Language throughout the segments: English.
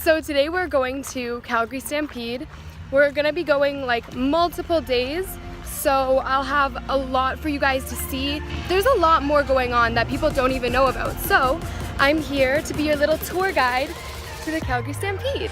So today we're going to Calgary Stampede. We're gonna be going like multiple days, so I'll have a lot for you guys to see. There's a lot more going on that people don't even know about. So I'm here to be your little tour guide to the Calgary Stampede.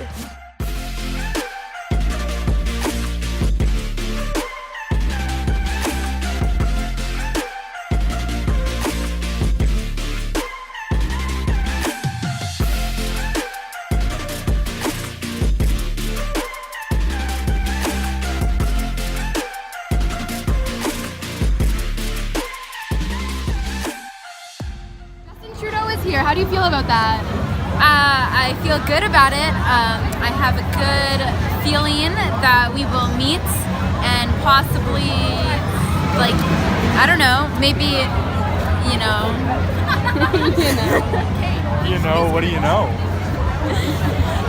Here. How do you feel about that? I feel good about it. I have a good feeling that we will meet and possibly, like, I don't know, maybe, you know. You know, what do you know?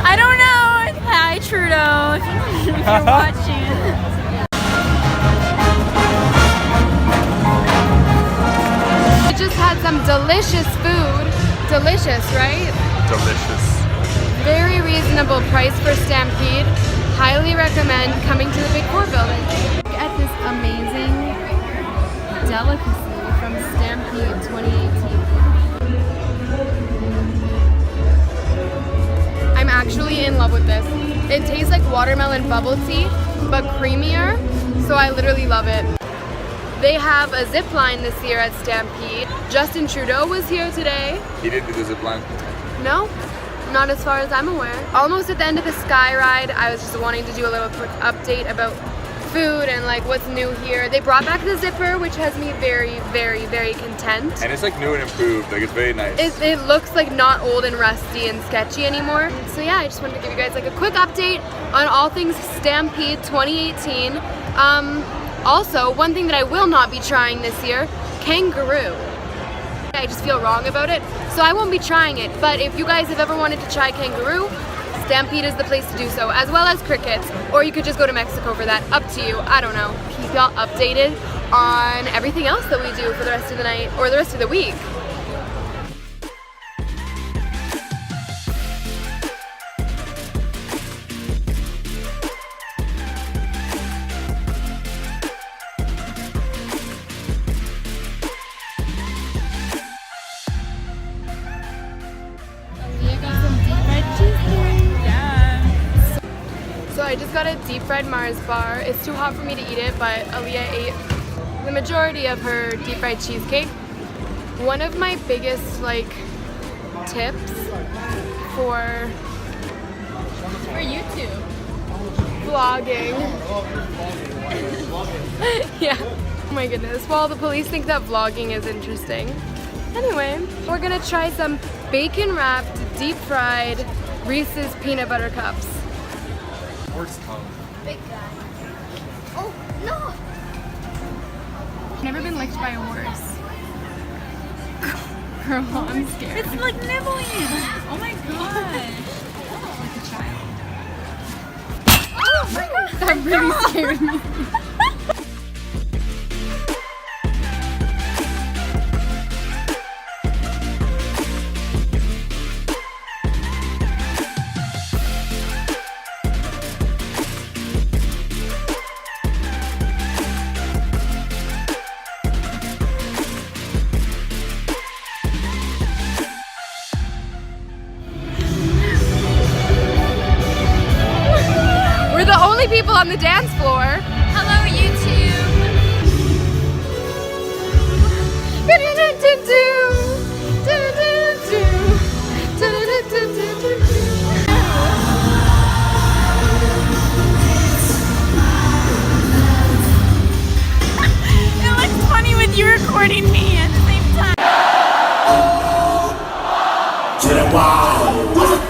I don't know. Hi, Trudeau, if you're watching. I just had some delicious food. Delicious, right? Delicious. Very reasonable price for Stampede. Highly recommend coming to the Big Four building. Look at this amazing delicacy from Stampede 2018. I'm actually in love with this. It tastes like watermelon bubble tea, but creamier, so I literally love it. They have a zip line this year at Stampede. Justin Trudeau was here today. He didn't do the zip line? No, not as far as I'm aware. Almost at the end of the Sky Ride, I was just wanting to do a little quick update about food and like what's new here. They brought back the zipper, which has me very, very, very content. And it's like new and improved, like it's very nice. It looks like not old and rusty and sketchy anymore. So yeah, I just wanted to give you guys like a quick update on all things Stampede 2018. Also, one thing that I will not be trying this year, kangaroo. I just feel wrong about it, so I won't be trying it. But if you guys have ever wanted to try kangaroo, Stampede is the place to do so, as well as crickets. Or you could just go to Mexico for that, up to you, I don't know. Keep y'all updated on everything else that we do for the rest of the night, or the rest of the week. So I just got a deep fried Mars bar. It's too hot for me to eat it, but Aaliyah ate the majority of her deep fried cheesecake. One of my biggest like tips for YouTube. vlogging. Yeah. Oh my goodness. Well, the police think that vlogging is interesting. Anyway, we're gonna try some bacon wrapped, deep fried Reese's peanut butter cups. Horse tongue. Big guy. Oh, no! Never been licked by a horse. Girl, I'm scared. It's like nibbling. Oh my gosh. Like a child. Oh my god. That really scared me. We're the only people on the dance floor. Hello, YouTube. It looks funny with you recording me at the same time. To the wall.